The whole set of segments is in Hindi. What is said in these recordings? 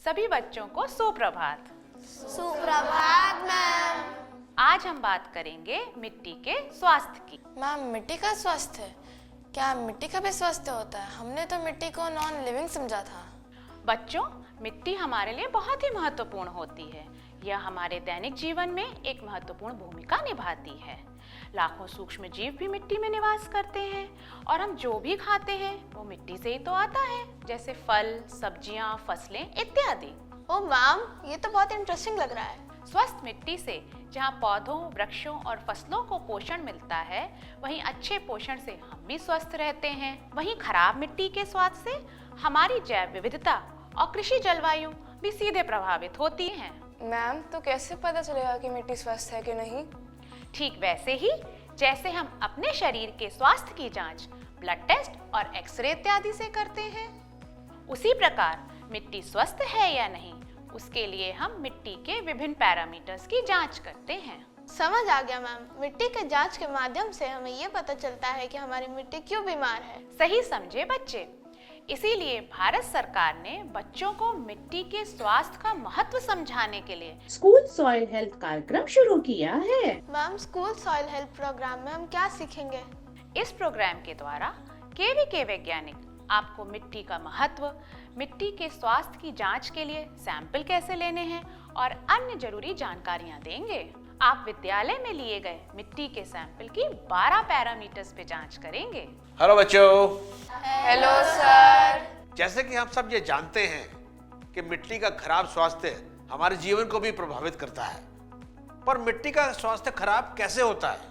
सभी बच्चों को सुप्रभात। सुप्रभात मैम। आज हम बात करेंगे मिट्टी के स्वास्थ्य की। मैम, मिट्टी का स्वास्थ्य, क्या मिट्टी का भी स्वास्थ्य होता है? हमने तो मिट्टी को नॉन लिविंग समझा था। बच्चों, मिट्टी हमारे लिए बहुत ही महत्वपूर्ण होती है। यह हमारे दैनिक जीवन में एक महत्वपूर्ण भूमिका निभाती है। लाखों सूक्ष्म जीव भी मिट्टी में निवास करते हैं और हम जो भी खाते हैं वो मिट्टी से ही तो आता है, जैसे फल, सब्जियां, फसलें इत्यादि। ओ मैम, ये तो बहुत इंटरेस्टिंग लग रहा है। स्वस्थ मिट्टी से जहाँ पौधों, वृक्षों और फसलों को पोषण मिलता है, वहीं अच्छे पोषण से हम भी स्वस्थ रहते हैं। वहीं खराब मिट्टी के स्वास्थ्य से हमारी जैव विविधता और कृषि जलवायु भी सीधे प्रभावित होती हैं। मैम, तो कैसे पता चलेगा कि मिट्टी स्वस्थ है कि नहीं? ठीक वैसे ही जैसे हम अपने शरीर के स्वास्थ्य की जांच ब्लड टेस्ट और एक्सरे इत्यादि से करते हैं, उसी प्रकार मिट्टी स्वस्थ है या नहीं, उसके लिए हम मिट्टी के विभिन्न पैरामीटर्स की जांच करते हैं। समझ आ गया मैम। मिट्टी के जांच के माध्यम से हमें ये पता चलता है कि हमारी मिट्टी क्यों बीमार है। सही समझे बच्चे। इसीलिए भारत सरकार ने बच्चों को मिट्टी के स्वास्थ्य का महत्व समझाने के लिए स्कूल सॉइल हेल्थ कार्यक्रम शुरू किया है। Ma'am, school soil health program में हम क्या सीखेंगे? इस प्रोग्राम के द्वारा केवीके वैज्ञानिक आपको मिट्टी का महत्व, मिट्टी के स्वास्थ्य की जांच के लिए सैंपल कैसे लेने हैं और अन्य जरूरी जानकारियां देंगे। आप विद्यालय में लिए गए मिट्टी के सैंपल की 12 पैरामीटर्स पे जांच करेंगे। हेलो बच्चों। Hello sir. जैसे कि हम सब ये जानते हैं कि मिट्टी का खराब स्वास्थ्य हमारे जीवन को भी प्रभावित करता है, पर मिट्टी का स्वास्थ्य खराब कैसे होता है,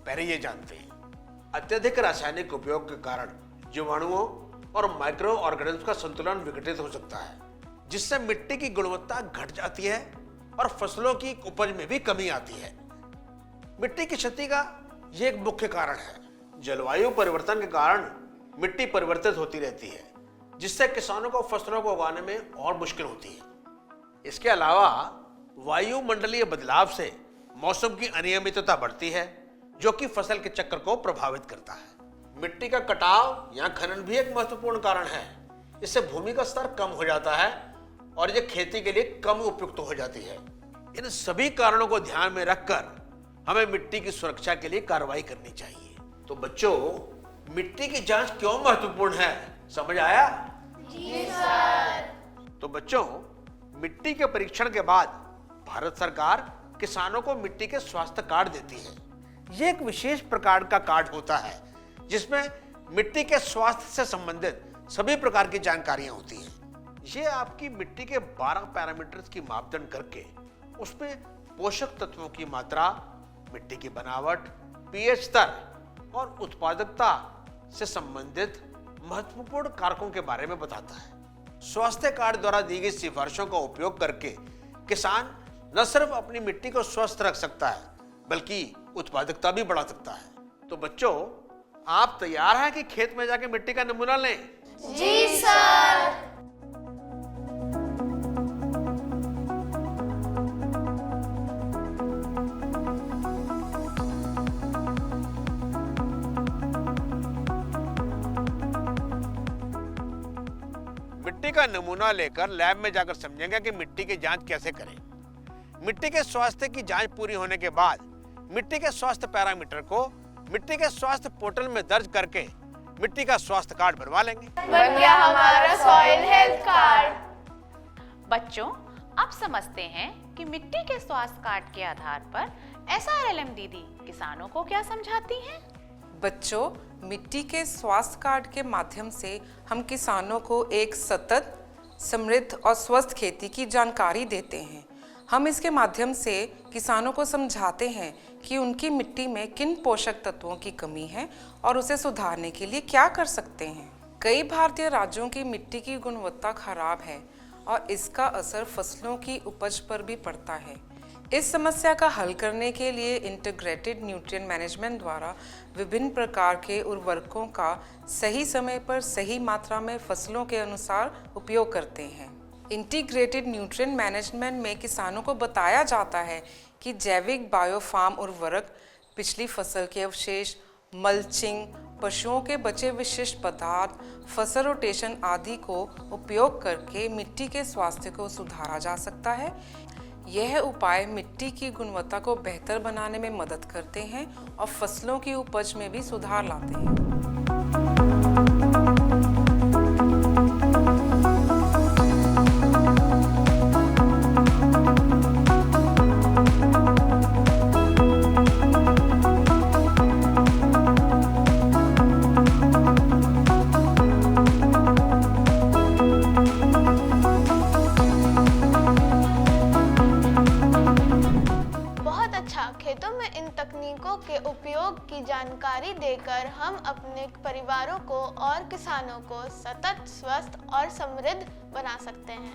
पहले ये जानते हैं। अत्यधिक रासायनिक उपयोग के कारण जीवाणुओं और माइक्रो ऑर्गेनिज्म का संतुलन विघटित हो सकता है, जिससे मिट्टी की गुणवत्ता घट जाती है और फसलों की उपज में भी कमी आती है। मिट्टी की क्षति का यह एक मुख्य कारण है। जलवायु परिवर्तन के कारण मिट्टी परिवर्तित होती रहती है, जिससे किसानों को फसलों को उगाने में और मुश्किल होती है। इसके अलावा वायुमंडलीय बदलाव से मौसम की अनियमितता बढ़ती है, जो कि फसल के चक्र को प्रभावित करता है। मिट्टी का कटाव या खनन भी एक महत्वपूर्ण कारण है। इससे भूमि का स्तर कम हो जाता है और यह खेती के लिए कम उपयुक्त हो जाती है। इन सभी कारणों को ध्यान में रखकर हमें मिट्टी की सुरक्षा के लिए कार्रवाई करनी चाहिए। तो बच्चों, मिट्टी की जांच क्यों महत्वपूर्ण है, समझ आया? जी सर। तो बच्चों, मिट्टी के परीक्षण के बाद भारत सरकार किसानों को मिट्टी के स्वास्थ्य कार्ड देती है। यह एक विशेष प्रकार का कार्ड होता है जिसमें मिट्टी के स्वास्थ्य से संबंधित सभी प्रकार की जानकारियां होती हैं। ये आपकी मिट्टी के 12 पैरामीटर्स की मापदंड करके उसमें पोषक तत्वों की मात्रा, मिट्टी की बनावट, पीएच स्तर और उत्पादकता से संबंधित महत्वपूर्ण कारकों के बारे में बताता है। स्वास्थ्य कार्ड द्वारा दी गई सिफारिशों का उपयोग करके किसान न सिर्फ अपनी मिट्टी को स्वस्थ रख सकता है, बल्कि उत्पादकता भी बढ़ा सकता है। तो बच्चों, आप तैयार हैं कि खेत में जाके मिट्टी का नमूना लें? जी सर। मिट्टी का नमूना लेकर लैब में जाकर समझेंगे कि मिट्टी की जांच कैसे करें। मिट्टी के स्वास्थ्य की जांच पूरी होने के बाद मिट्टी के स्वास्थ्य पैरामीटर को मिट्टी के स्वास्थ्य पोर्टल में दर्ज करके मिट्टी का स्वास्थ्य कार्ड बनवा लेंगे। बन गया हमारा सॉइल हेल्थ कार्ड। बच्चों, अब समझते हैं कि मिट्टी के स्वास्थ्य कार्ड के आधार पर एसआरएलएम दीदी किसानों को क्या समझाती हैं। बच्चों, मिट्टी के स्वास्थ्य कार्ड के माध्यम से हम किसानों को एक सतत, समृद्ध और स्वस्थ खेती की जानकारी देते हैं। हम इसके माध्यम से किसानों को समझाते हैं कि उनकी मिट्टी में किन पोषक तत्वों की कमी है और उसे सुधारने के लिए क्या कर सकते हैं। कई भारतीय राज्यों की मिट्टी की गुणवत्ता खराब है और इसका असर फसलों की उपज पर भी पड़ता है। इस समस्या का हल करने के लिए इंटीग्रेटेड न्यूट्रिएंट मैनेजमेंट द्वारा विभिन्न प्रकार के उर्वरकों का सही समय पर सही मात्रा में फसलों के अनुसार उपयोग करते हैं। इंटीग्रेटेड न्यूट्रिएंट मैनेजमेंट में किसानों को बताया जाता है कि जैविक बायोफार्म उर्वरक पिछली फसल के अवशेष, मल्चिंग पशुओं के बचे विशिष्ट पदार्थ, फसल रोटेशन आदि को उपयोग करके मिट्टी के स्वास्थ्य को सुधारा जा सकता है। यह उपाय मिट्टी की गुणवत्ता को बेहतर बनाने में मदद करते हैं और फसलों की उपज में भी सुधार लाते हैं। बहुत अच्छा। खेतों में इन तकनीकों के उपयोग की जानकारी देकर हम अपने परिवारों को और किसानों को सतत, स्वस्थ और समृद्ध बना सकते हैं।